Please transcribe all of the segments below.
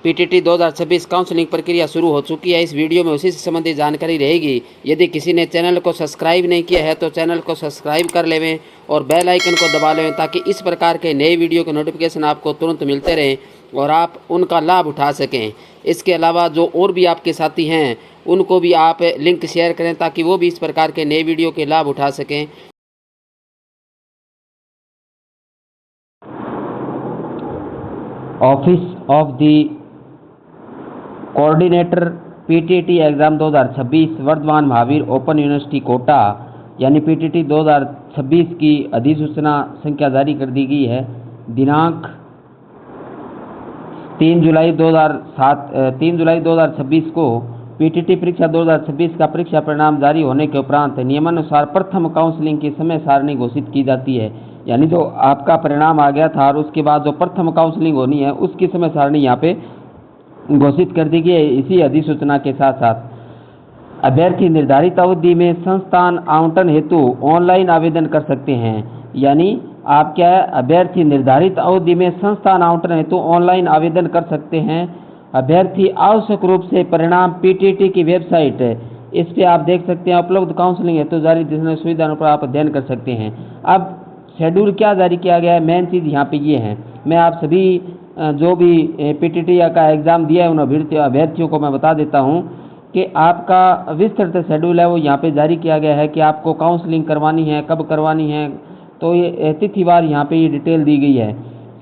PTT 2026 counselling प्रक्रिया शुरू हो चुकी है। इस वीडियो में उसी से संबंधित जानकारी रहेगी। यदि किसी ने चैनल को सब्सक्राइब नहीं किया है तो चैनल को सब्सक्राइब कर लेवें और बेल आइकन को दबा लेवें ताकि इस प्रकार के नए वीडियो के नोटिफिकेशन आपको तुरंत मिलते रहें और आप उनका लाभ उठा सकें। इसके अलावा जो और भी आपके साथी हैं उनको भी आप लिंक शेयर करें ताकि वो भी इस प्रकार के नए वीडियो के लाभ उठा सकें। Office of the coordinator PTT exam 2026 Vardhman Mahaveer open university Kota यानी पीटीटी 2026 की अधिसूचना संख्या जारी कर दी गई है। दिनांक 3 जुलाई 2026 को पीटीटी परीक्षा 2026 का परीक्षा परिणाम जारी होने के उपरांत नियमानुसार प्रथम काउंसलिंग की समय सारणी घोषित की जाती है। यानी जो आपका परिणाम आ गया था और उसके बाद जो प्रथम काउंसलिंग होनी है उसकी समय सारणी यहाँ पे घोषित कर दी गई है। इसी अधिसूचना के साथ साथ अभ्यर्थी निर्धारित अवधि में संस्थान आवंटन हेतु ऑनलाइन आवेदन कर सकते हैं। यानी आप क्या है, अभ्यर्थी निर्धारित अवधि में संस्थान आवंटन हेतु ऑनलाइन आवेदन कर सकते हैं। अभ्यर्थी आवश्यक रूप से परिणाम पीटीटी की वेबसाइट इस पे आप देख सकते हैं। उपलब्ध काउंसलिंग हेतु जारी दिशा सुविधाओं पर आप अध्ययन कर सकते हैं। अब शेड्यूल क्या जारी किया गया है, मेन चीज़ यहाँ पे ये है। मैं आप सभी जो भी पीटीटी का एग्ज़ाम दिया है उन अभ्यर्थियों को मैं बता देता हूँ कि आपका विस्तृत शेड्यूल है वो यहाँ पे जारी किया गया है कि आपको काउंसलिंग करवानी है, कब करवानी है, तो ये तिथिवार यहाँ पे ये डिटेल दी गई है।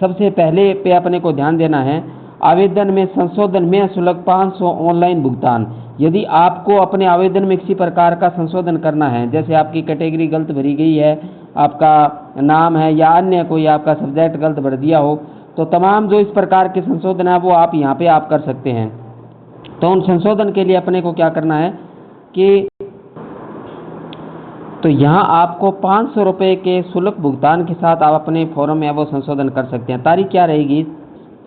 सबसे पहले पे अपने को ध्यान देना है, आवेदन में संशोधन में शुल्क 500 ऑनलाइन भुगतान। यदि आपको अपने आवेदन में किसी प्रकार का संशोधन करना है, जैसे आपकी कैटेगरी गलत भरी गई है, आपका नाम है या अन्य कोई आपका सब्जेक्ट गलत भर दिया हो, तो तमाम जो इस प्रकार के संशोधन है वो आप यहाँ पे आप कर सकते हैं। तो उन संशोधन के लिए अपने को क्या करना है कि तो यहाँ आपको 500 रुपये के शुल्क भुगतान के साथ आप अपने फॉर्म में वो संशोधन कर सकते हैं। तारीख क्या रहेगी,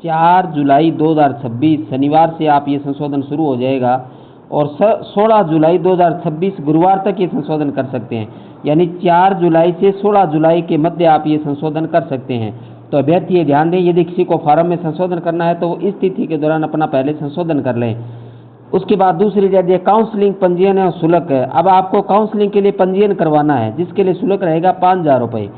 4 जुलाई 2026 शनिवार से आप ये संशोधन शुरू हो जाएगा और 16 जुलाई 2026 गुरुवार तक ये संशोधन कर सकते हैं। यानी 4 जुलाई से 16 जुलाई के मध्य आप ये संशोधन कर सकते हैं। तो अभ्यर्थी ये ध्यान दें, यदि किसी को फॉर्म में संशोधन करना है तो वो इस तिथि के दौरान अपना पहले संशोधन कर लें। उसके बाद दूसरी डेट ये काउंसलिंग पंजीयन है और शुल्क है। अब आपको काउंसलिंग के लिए पंजीयन करवाना है जिसके लिए शुल्क रहेगा 5000 रुपये।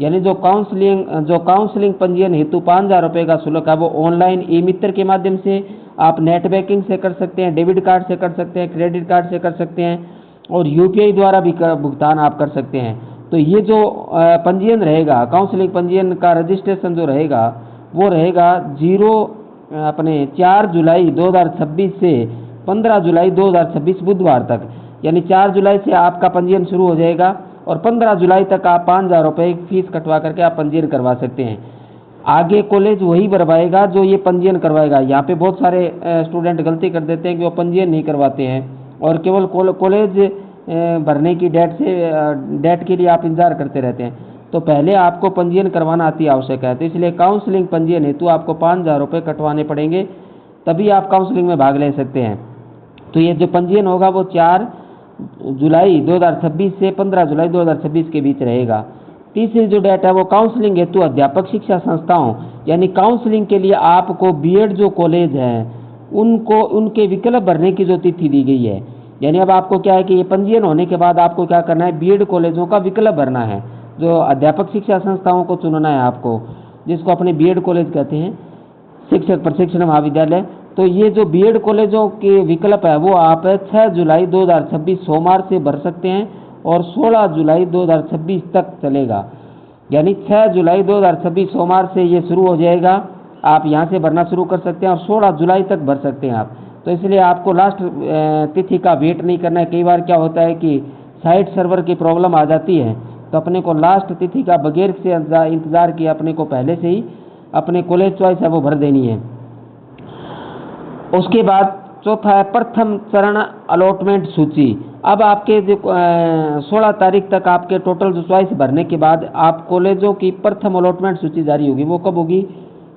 यानी जो काउंसलिंग पंजीयन हेतु 5000 रुपये का शुल्क है वो ऑनलाइन ई मित्र के माध्यम से आप नेट बैंकिंग से कर सकते हैं, डेबिट कार्ड से कर सकते हैं, क्रेडिट कार्ड से कर सकते हैं और यूपीआई द्वारा भी भुगतान आप कर सकते हैं। तो ये जो पंजीयन रहेगा, काउंसलिंग पंजीयन का रजिस्ट्रेशन जो रहेगा वो रहेगा 4 जुलाई 2026 से 15 जुलाई 2026 बुधवार तक। यानी 4 जुलाई से आपका पंजीयन शुरू हो जाएगा और 15 जुलाई तक आप 5000 रुपये फीस कटवा करके आप पंजीयन करवा सकते हैं। आगे कॉलेज वही भरवाएगा जो ये पंजीयन करवाएगा। यहाँ पे बहुत सारे स्टूडेंट गलती कर देते हैं कि वो पंजीयन नहीं करवाते हैं और केवल कॉलेज भरने की डेट के लिए आप इंतजार करते रहते हैं। तो पहले आपको पंजीयन करवाना अति आवश्यक है। तो इसलिए काउंसलिंग पंजीयन हेतु आपको 5000 रुपये कटवाने पड़ेंगे, तभी आप काउंसलिंग में भाग ले सकते हैं। तो ये जो पंजीयन होगा वो 4 जुलाई 2026 से 15 जुलाई 2026 के बीच रहेगा। तीसरी जो डेट है वो काउंसलिंग हेतु अध्यापक शिक्षा संस्थाओं यानी काउंसलिंग के लिए आपको बीएड जो कॉलेज हैं उनको उनके विकल्प भरने की जो तिथि दी गई है। यानी अब आपको क्या है कि ये पंजीयन होने के बाद आपको क्या करना है, बीएड कॉलेजों का विकल्प भरना है। जो अध्यापक शिक्षा संस्थाओं को चुनना है आपको, जिसको अपने बीएड कॉलेज कहते हैं, शिक्षक प्रशिक्षण महाविद्यालय। तो ये जो बीएड कॉलेजों के विकल्प है वो आप 6 जुलाई 2026 सोमवार से भर सकते हैं और 16 जुलाई 2026 तक चलेगा। यानी 6 जुलाई 2026 सोमवार से ये शुरू हो जाएगा, आप यहाँ से भरना शुरू कर सकते हैं और 16 जुलाई तक भर सकते हैं आप। तो इसलिए आपको लास्ट तिथि का वेट नहीं करना है। कई बार क्या होता है कि साइट सर्वर की प्रॉब्लम आ जाती है, तो अपने को लास्ट तिथि का बगैर से इंतज़ार किए अपने को पहले से ही अपने कॉलेज चॉइस है वो भर देनी है। उसके बाद चौथा है प्रथम चरण अलॉटमेंट सूची। अब आपके 16 तारीख तक आपके टोटल जो चॉइस भरने के बाद आप कॉलेजों की प्रथम अलॉटमेंट सूची जारी होगी। वो कब होगी,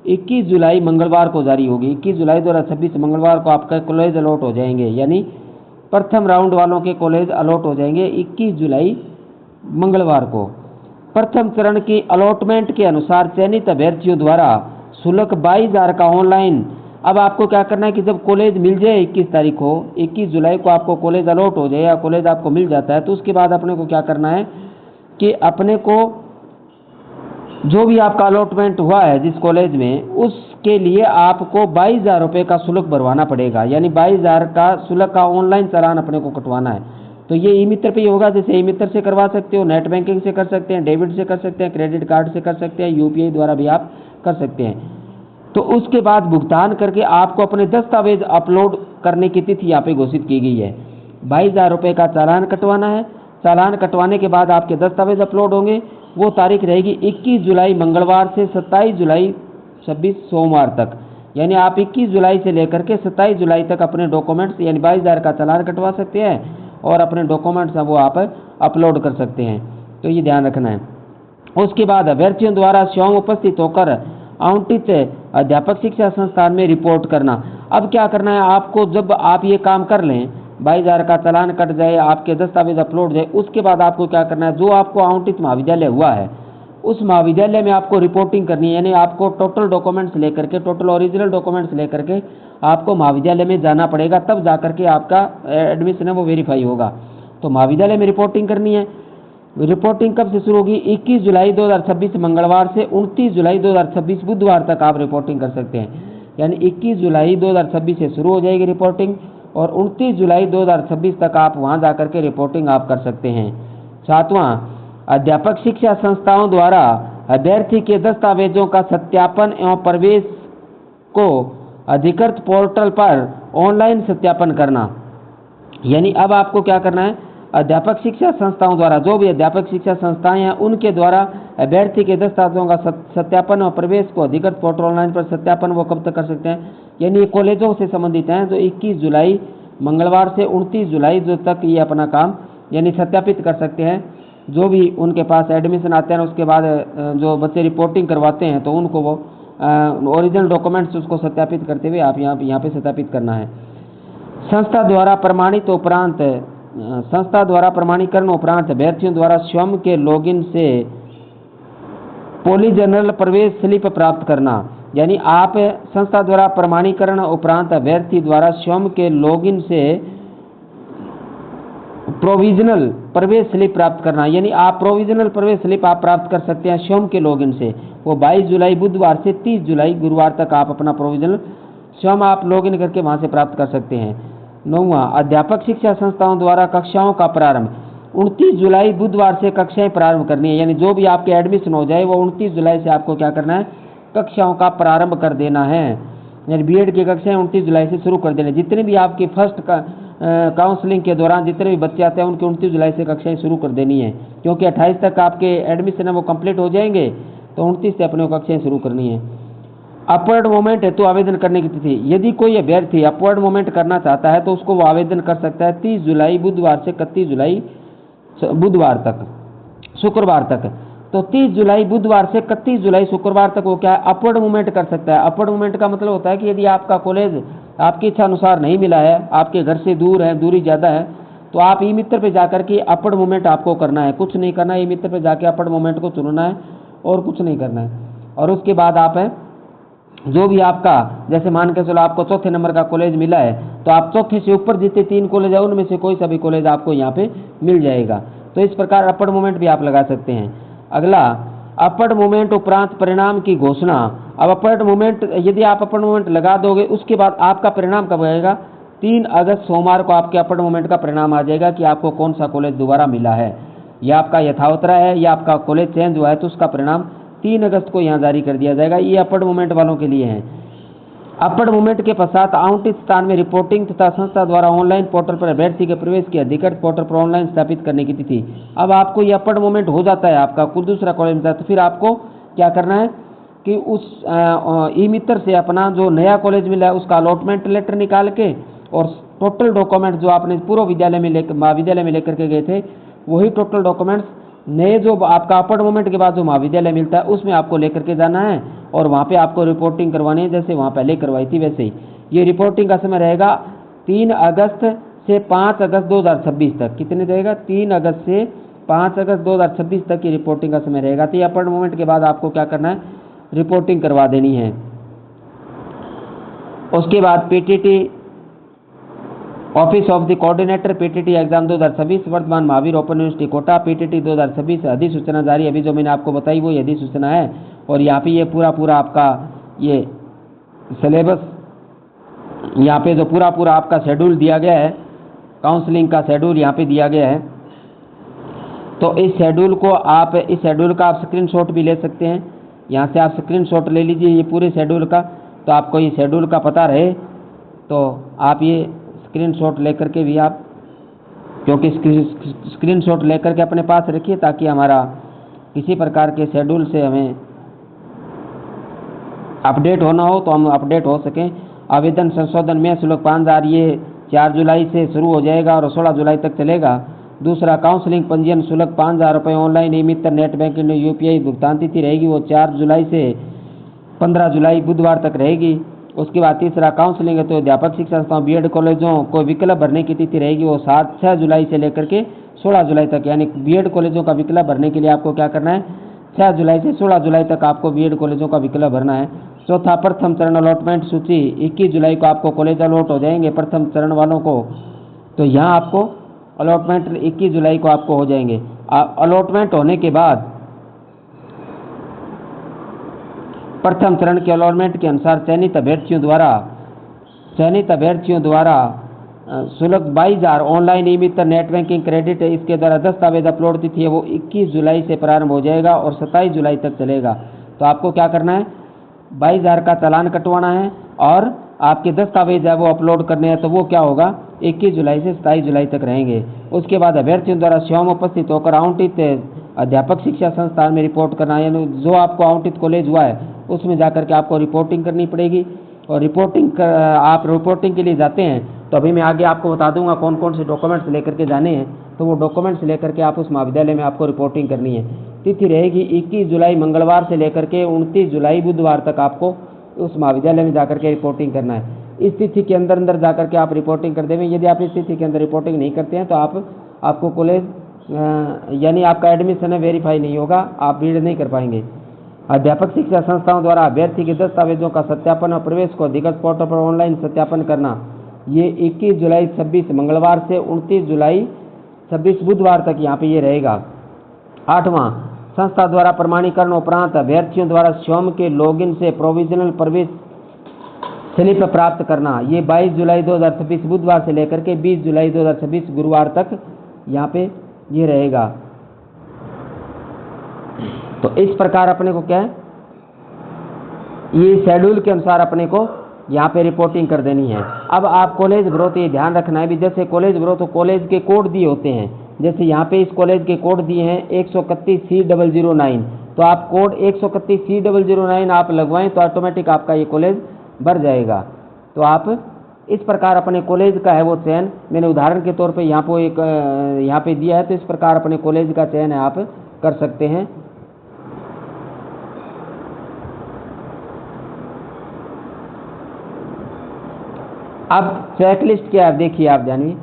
21 जुलाई मंगलवार को जारी होगी। 21 जुलाई 2026 मंगलवार को आपका कॉलेज अलॉट हो जाएंगे। यानी प्रथम राउंड वालों के कॉलेज अलॉट हो जाएंगे 21 जुलाई मंगलवार को। प्रथम चरण की अलॉटमेंट के अनुसार चयनित अभ्यर्थियों द्वारा शुल्क 22,000 का ऑनलाइन अब आपको क्या करना है कि जब कॉलेज मिल जाए 21 तारीख को, 21 जुलाई को आपको कॉलेज अलॉट हो जाए या कॉलेज आपको मिल जाता है, तो उसके बाद अपने को क्या करना है कि अपने को जो भी आपका अलॉटमेंट हुआ है जिस कॉलेज में, उसके लिए आपको 22,000 रुपये का शुल्क भरवाना पड़ेगा। यानी 22,000 का शुल्क का ऑनलाइन चालान अपने को कटवाना है। तो ये ई मित्र पे ही होगा। जैसे ई मित्र से करवा सकते हो, नेट बैंकिंग से कर सकते हैं, डेबिट से कर सकते हैं, क्रेडिट कार्ड से कर सकते हैं, यूपीआई द्वारा भी आप कर सकते हैं। तो उसके बाद भुगतान करके आपको अपने दस्तावेज अपलोड करने की तिथि यहाँ पे घोषित की गई है। 22,000 रुपये का चालान कटवाना है। चालान कटवाने के बाद आपके दस्तावेज अपलोड होंगे। वो तारीख रहेगी 21 जुलाई मंगलवार से 27 जुलाई 26 सोमवार तक। यानी आप 21 जुलाई से लेकर के 27 जुलाई तक अपने डॉक्यूमेंट्स यानी 22,000 का चालान कटवा सकते हैं और अपने डॉक्यूमेंट्स हैं वो आप अपलोड कर सकते हैं। तो ये ध्यान रखना है। उसके बाद अभ्यर्थियों द्वारा स्वयं उपस्थित होकर आवंटित अध्यापक शिक्षा संस्थान में रिपोर्ट करना। अब क्या करना है आपको, जब आप ये काम कर लें, 22,000 का चालान कट जाए, आपके दस्तावेज अपलोड जाए, उसके बाद आपको क्या करना है, जो आपको आवंटित महाविद्यालय हुआ है उस महाविद्यालय में आपको रिपोर्टिंग करनी है। यानी आपको टोटल डॉक्यूमेंट्स लेकर के, टोटल ओरिजिनल डॉक्यूमेंट्स लेकर के आपको महाविद्यालय में जाना पड़ेगा, तब जाकर के आपका एडमिशन है वो वेरीफाई होगा। तो महाविद्यालय में रिपोर्टिंग करनी है। रिपोर्टिंग कब से शुरू होगी? 21 जुलाई 2026 मंगलवार से 29 जुलाई 2026 बुधवार तक आप रिपोर्टिंग कर सकते हैं। यानी 21 जुलाई 2026 से शुरू हो जाएगी रिपोर्टिंग और 29 जुलाई 2026 तक आप वहां जाकर के रिपोर्टिंग आप कर सकते हैं। सातवां, अध्यापक शिक्षा संस्थाओं द्वारा अभ्यर्थी के दस्तावेजों का सत्यापन एवं प्रवेश को अधिकृत पोर्टल पर ऑनलाइन सत्यापन करना। यानी अब आपको क्या करना है, अध्यापक शिक्षा संस्थाओं द्वारा, जो भी अध्यापक शिक्षा संस्थाएं हैं उनके द्वारा अभ्यर्थी के दस्तावेजों का सत्यापन और प्रवेश को अधिकृत पोर्टल ऑनलाइन पर सत्यापन वो कब तक कर सकते हैं? यानी ये कॉलेजों से संबंधित हैं, जो 21 जुलाई मंगलवार से 29 जुलाई जो तक ये अपना काम यानी सत्यापित कर सकते हैं। जो भी उनके पास एडमिशन आते हैं उसके बाद जो बच्चे रिपोर्टिंग करवाते हैं तो उनको वो ओरिजिनल डॉक्यूमेंट्स उसको सत्यापित करते हुए आप यहाँ पे सत्यापित करना है। संस्था द्वारा प्रमाणीकरण उपरांत अभ्यर्थियों द्वारा स्वयं के लॉगिन से पॉलीजनरल प्रवेश स्लिप प्राप्त करना। यानी आप संस्था द्वारा प्रमाणीकरण उपरांत अभ्यर्थी द्वारा स्वयं के लॉगिन से प्रोविजनल प्रवेश स्लिप प्राप्त करना। यानी आप प्रोविजनल प्रवेश स्लिप आप प्राप्त कर सकते हैं स्वयं के लॉगिन से। वो 22 जुलाई बुधवार से 30 जुलाई गुरुवार तक आप अपना प्रोविजनल स्वयं आप लॉगिन करके वहां से प्राप्त कर सकते हैं। 9वां, अध्यापक शिक्षा संस्थाओं द्वारा कक्षाओं का प्रारंभ। 29 जुलाई बुधवार से कक्षाएं प्रारंभ करनी है। यानी जो भी आपके एडमिशन हो जाए वो 29 जुलाई से आपको क्या करना है, कक्षाओं का प्रारंभ कर देना है। यानी बीएड की कक्षाएं 29 जुलाई से शुरू कर देना। जितने भी आपकी फर्स्ट काउंसलिंग के दौरान जितने भी बच्चे आते हैं उनकी 29 जुलाई से कक्षाएं शुरू कर देनी है, क्योंकि 28 तक आपके एडमिशन है वो कंप्लीट हो जाएंगे, तो 29 से अपने को कक्षाएं शुरू करनी है। अपवर्ड मूवमेंट हेतु आवेदन करने की तिथि। यदि कोई अभ्यर्थी अपवर्ड मूवमेंट करना चाहता है तो उसको वो आवेदन कर सकता है 30 जुलाई बुधवार से 31 जुलाई बुधवार तक, शुक्रवार तक। तो 30 जुलाई बुधवार से 31 जुलाई शुक्रवार तक वो क्या है, अपवर्ड मूवमेंट कर सकता है। अपवर्ड मूवमेंट का मतलब होता है कि यदि आपका कॉलेज आपकी इच्छा अनुसार नहीं मिला है, आपके घर से दूर है, दूरी ज़्यादा है, तो आप ई मित्र पे जाकर के अपवर्ड मूवमेंट आपको करना है। कुछ नहीं करना है, ई मित्र पे जाके अपवर्ड मूवमेंट को चुनना है और कुछ नहीं करना है। और उसके बाद आप है जो भी आपका, जैसे मान के चलो आपको चौथे नंबर का कॉलेज मिला है, तो आप चौथे से ऊपर जितने 3 कॉलेज है उनमें से कोई सा भी कॉलेज आपको यहाँ पे मिल जाएगा। तो इस प्रकार अपवर्ड मूवमेंट भी आप लगा सकते हैं। अगला, अपवर्ड मूवमेंट उपरांत परिणाम की घोषणा। अब अपवर्ड मूवमेंट यदि आप अपवर्ड मूवमेंट लगा दोगे उसके बाद आपका परिणाम कब आएगा? 3 अगस्त सोमवार को आपके अपवर्ड मूवमेंट का परिणाम आ जाएगा कि आपको कौन सा कॉलेज दोबारा मिला है, या आपका यथावत रहा है या आपका कॉलेज चेंज हुआ है, तो उसका परिणाम 3 अगस्त को यहाँ जारी कर दिया जाएगा। ये अपवर्ड मूवमेंट वालों के लिए है। अपवर्ड मूवमेंट के पश्चात आवंटित स्थान में रिपोर्टिंग तथा संस्था द्वारा ऑनलाइन पोर्टल पर अभ्यर्थी के प्रवेश की अधिकृत पोर्टल पर ऑनलाइन स्थापित करने की तिथि। अब आपको ये अपवर्ड मूवमेंट हो जाता है, आपका कुछ दूसरा कॉलेज मिलता है, तो फिर आपको क्या करना है कि उस ई मित्र से अपना जो नया कॉलेज मिला है उसका अलॉटमेंट लेटर निकाल के और टोटल डॉक्यूमेंट जो आपने पूर्व विद्यालय में महाविद्यालय में लेकर के गए थे वही टोटल डॉक्यूमेंट्स नए जो आपका अपवर्ड मूवमेंट के बाद जो महाविद्यालय मिलता है उसमें आपको लेकर के जाना है और वहाँ पे आपको रिपोर्टिंग करवानी है, जैसे वहाँ पहले करवाई थी वैसे ही। ये रिपोर्टिंग का समय रहेगा 3 अगस्त से 5 अगस्त 2026 तक। कितने रहेगा? 3 अगस्त से 5 अगस्त 2026 तक की रिपोर्टिंग का समय रहेगा। तो ये अपवर्ड मूवमेंट के बाद आपको क्या करना है, रिपोर्टिंग करवा देनी है। उसके बाद PTT office of the coordinator PTT exam 2026 Vardhman Mahaveer open university Kota PTT 2026 अधिसूचना जारी। अभी जो मैंने आपको बताई वो अधिसूचना है और यहाँ पे ये पूरा आपका ये सिलेबस, यहाँ पे जो पूरा आपका शेड्यूल दिया गया है, काउंसलिंग का शेड्यूल यहाँ पे दिया गया है। तो इस शेड्यूल का आप स्क्रीनशॉट भी ले सकते हैं। यहाँ से आप स्क्रीनशॉट ले लीजिए ये पूरे शेड्यूल का, तो आपको ये शेड्यूल का पता रहे तो आप ये स्क्रीनशॉट लेकर के भी आप, क्योंकि स्क्रीनशॉट लेकर के अपने पास रखिए ताकि हमारा किसी प्रकार के शेड्यूल से हमें अपडेट होना हो तो हम अपडेट हो सकें। आवेदन संशोधन में शुल्क 5000 ये 4 जुलाई से शुरू हो जाएगा और 16 जुलाई तक चलेगा। दूसरा काउंसलिंग पंजीयन शुल्क 5000 रुपये ऑनलाइन नियमित नेट बैंकिंग यूपीआई भुगतान तिथि रहेगी वो 4 जुलाई से 15 जुलाई बुधवार तक रहेगी। उसके बाद तीसरा काउंसलिंग है तो अध्यापक शिक्षा संस्थाओं बीएड कॉलेजों को विकल्प भरने की तिथि रहेगी वो 6 जुलाई से लेकर के 16 जुलाई तक, यानी बीएड कॉलेजों का विकल्प भरने के लिए आपको क्या करना है, 6 जुलाई से 16 जुलाई तक आपको बीएड कॉलेजों का विकल्प भरना है। चौथा प्रथम चरण अलॉटमेंट सूची 21 जुलाई को आपको कॉलेज अलॉट हो जाएंगे प्रथम चरण वालों को, तो यहाँ आपको अलॉटमेंट 21 जुलाई को आपको हो जाएंगे। अलॉटमेंट होने के बाद प्रथम चरण के अलॉटमेंट के अनुसार चयनित अभ्यर्थियों द्वारा शुल्क 22,000 ऑनलाइन नियमित नेट बैंकिंग क्रेडिट है। इसके द्वारा दस्तावेज अपलोड तिथि है वो 21 जुलाई से प्रारंभ हो जाएगा और 27 जुलाई तक चलेगा। तो आपको क्या करना है, 22,000 का चालान कटवाना है और आपके दस्तावेज है वो अपलोड करने हैं, तो वो क्या होगा 21 जुलाई से 27 जुलाई तक रहेंगे। उसके बाद अभ्यर्थियों द्वारा स्वयं उपस्थित होकर आवंटित अध्यापक शिक्षा संस्थान में रिपोर्ट करना है, यानी जो आपको आवंटित कॉलेज हुआ है उसमें जाकर के आपको रिपोर्टिंग करनी पड़ेगी। और आप रिपोर्टिंग के लिए जाते हैं तो अभी मैं आगे आपको बता दूंगा कौन कौन से डॉक्यूमेंट्स लेकर के जाने हैं, तो वो डॉक्यूमेंट्स लेकर के आप उस महाविद्यालय में आपको रिपोर्टिंग करनी है। तिथि रहेगी 21 जुलाई मंगलवार से लेकर के 29 जुलाई बुधवार तक आपको उस महाविद्यालय में जाकर के रिपोर्टिंग करना है। इस तिथि के अंदर जाकर के आप रिपोर्टिंग कर देंगे। यदि आप इस तिथि के अंदर रिपोर्टिंग नहीं करते हैं तो आपको कॉलेज यानी आपका एडमिशन है वेरीफाई नहीं होगा, आप बीएड नहीं कर पाएंगे। अध्यापक शिक्षा संस्थाओं द्वारा अभ्यर्थी के दस्तावेजों का सत्यापन और प्रवेश को अधिकृत पोर्टल पर ऑनलाइन सत्यापन करना, ये 21 जुलाई 26 मंगलवार से 29 जुलाई 26 बुधवार तक यहाँ पे ये रहेगा। 8वां संस्था द्वारा प्रमाणीकरण उपरांत अभ्यर्थियों द्वारा स्वयं के लॉगिन से प्रोविजनल प्रवेश स्लिप प्राप्त करना, ये 22 जुलाई 2026 बुधवार से लेकर के 20 जुलाई 2026 गुरुवार तक यहाँ पे ये रहेगा। तो इस प्रकार अपने को क्या है, ये शेड्यूल के अनुसार अपने को यहाँ पे रिपोर्टिंग कर देनी है। अब आप कॉलेज ग्रोथ ये ध्यान रखना है भी, जैसे कॉलेज ग्रोथ तो कॉलेज के कोड दिए होते हैं, जैसे यहाँ पे इस कॉलेज के कोड दिए हैं 131C009, तो आप कोड 131C009 आप लगवाएं तो ऑटोमेटिक आपका ये कॉलेज भर जाएगा। तो आप इस प्रकार अपने कॉलेज का है वो चयन, मैंने उदाहरण के तौर पे यहाँ पे दिया है, तो इस प्रकार अपने कॉलेज का चयन है आप कर सकते हैं। अब चेकलिस्ट क्या है, देखिए आप जानिए।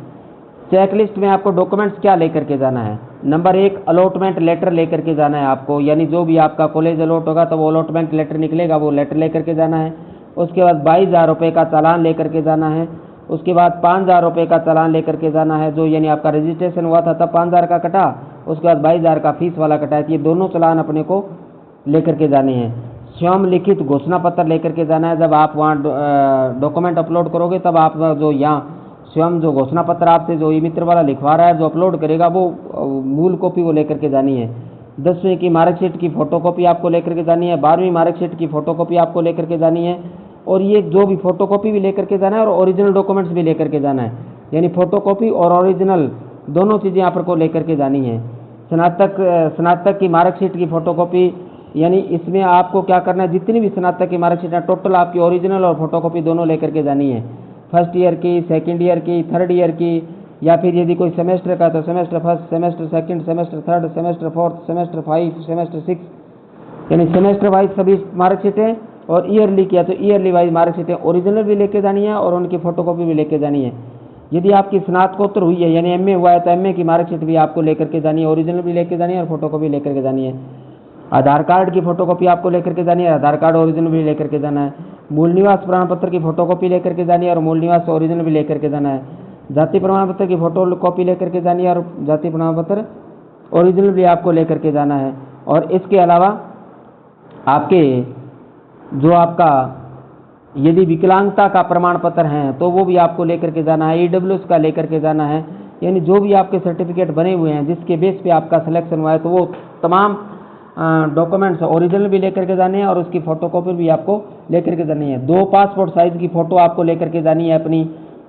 चेकलिस्ट में आपको डॉक्यूमेंट्स क्या लेकर के जाना है। नंबर 1 अलॉटमेंट लेटर लेकर के जाना है आपको, यानी जो भी आपका कॉलेज अलॉट होगा तो वो अलॉटमेंट लेटर निकलेगा, वो लेटर लेकर के जाना है। उसके बाद 22,000 रुपये का चालान लेकर के जाना है। उसके बाद 5,000 रुपये का चालान लेकर के जाना है, जो यानी आपका रजिस्ट्रेशन हुआ था तब 5,000 का कटा, उसके बाद 22,000 का फीस वाला कटा है। ये दोनों चालान अपने को लेकर के जाने हैं। स्वयं लिखित घोषणा पत्र लेकर के जाना है। जब आप वहाँ डॉक्यूमेंट अपलोड करोगे तब आप जो यहाँ स्वयं जो घोषणा पत्र आपसे जो ई मित्र वाला लिखवा रहा है जो अपलोड करेगा वो मूल कॉपी वो लेकर के जानी है। 10वीं की मार्कशीट की फोटोकॉपी आपको लेकर के जानी है। 12वीं मार्कशीट की फोटोकॉपी आपको लेकर के जानी है। और ये जो भी फोटोकॉपी भी लेकर के जाना है और ओरिजिनल डॉक्यूमेंट्स भी लेकर के जाना है, यानी फोटोकॉपी और ओरिजिनल दोनों चीज़ें आप को लेकर के जानी है। स्नातक की मार्कशीट की फोटोकॉपी, यानी इसमें आपको क्या करना है, जितनी भी स्नातक की मार्कशीट है टोटल आपकी ओरिजिनल और फोटोकॉपी दोनों लेकर के जानी है। फर्स्ट ईयर की, सेकंड ईयर की, थर्ड ईयर की, या फिर यदि कोई सेमेस्टर का तो semester first, semester second, semester third, semester fourth, semester 5, semester 6, यानी सेमेस्टर वाइज सभी मार्कशीटें। और ईयरली किया तो ईयरली वाइज मार्कशीटें ओरिजिनल भी लेके जानी है और उनकी फोटोकॉपी भी लेके जानी है। यदि आपकी स्नातकोत्तर हुई है यानी एमए हुआ है तो एमए की मार्कशीट भी आपको लेकर के जानी है, ओरिजिनल भी लेके जानी है और फोटोकॉपी लेकर के जानी है। आधार कार्ड की फ़ोटोकॉपी आपको लेकर के जानी है, आधार कार्ड ओरिजिनल भी लेकर के जाना है। मूल निवास प्रमाण पत्र की फ़ोटोकॉपी लेकर के जानी है और मूल निवास ओरिजिनल भी लेकर के जाना है। जाति प्रमाण पत्र की फ़ोटोकॉपी लेकर के जानी है और जाति प्रमाण पत्र ओरिजिनल भी आपको लेकर के जाना है। और इसके अलावा आपके जो आपका यदि विकलांगता का प्रमाण पत्र है तो वो भी आपको लेकर के जाना है, EWS का लेकर के जाना है। यानी जो भी आपके सर्टिफिकेट बने हुए हैं जिसके बेस पे आपका सिलेक्शन हुआ है तो वो तमाम डॉक्यूमेंट्स ओरिजिनल भी लेकर के जाने हैं और उसकी फ़ोटोकॉपी भी आपको लेकर के जानी है। 2 पासपोर्ट साइज़ की फ़ोटो आपको लेकर के जानी है अपनी,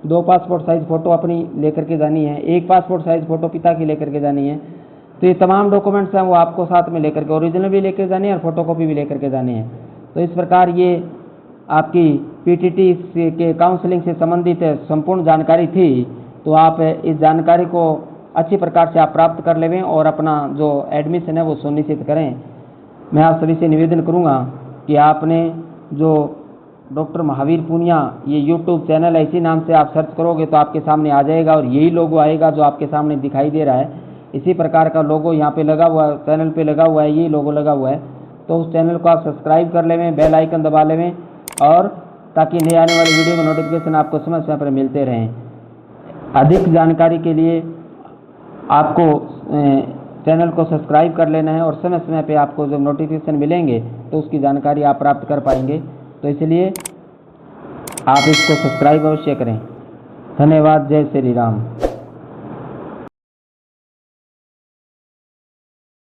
2 पासपोर्ट साइज़ फ़ोटो अपनी लेकर के जानी है, 1 पासपोर्ट साइज़ फ़ोटो पिता की लेकर के जानी है। तो ये तमाम डॉक्यूमेंट्स हैं वो आपको साथ में लेकर के ओरिजिनल भी लेकर जानी है और फ़ोटोकॉपी भी लेकर के जानी है। तो इस प्रकार ये आपकी PTT के काउंसलिंग से संबंधित संपूर्ण जानकारी थी। तो आप इस जानकारी को अच्छी प्रकार से आप प्राप्त कर लेवें और अपना जो एडमिशन है वो सुनिश्चित करें। मैं आप सभी से निवेदन करूंगा कि आपने जो डॉक्टर महावीर पूनिया ये YouTube चैनल है, इसी नाम से आप सर्च करोगे तो आपके सामने आ जाएगा और यही लोगो आएगा जो आपके सामने दिखाई दे रहा है। इसी प्रकार का लोगो यहाँ पे लगा हुआ है, चैनल पे लगा हुआ है, ये लोगो लगा हुआ है। तो उस चैनल को आप सब्सक्राइब कर लेवें, बेल आइकन दबा लेवें और ताकि नए आने वाली वीडियो में नोटिफिकेशन आपको समय समय पर मिलते रहें। अधिक जानकारी के लिए आपको चैनल को सब्सक्राइब कर लेना है और समय समय पे आपको जब नोटिफिकेशन मिलेंगे तो उसकी जानकारी आप प्राप्त कर पाएंगे। तो इसलिए आप इसको सब्सक्राइब अवश्य करें। धन्यवाद। जय श्री राम।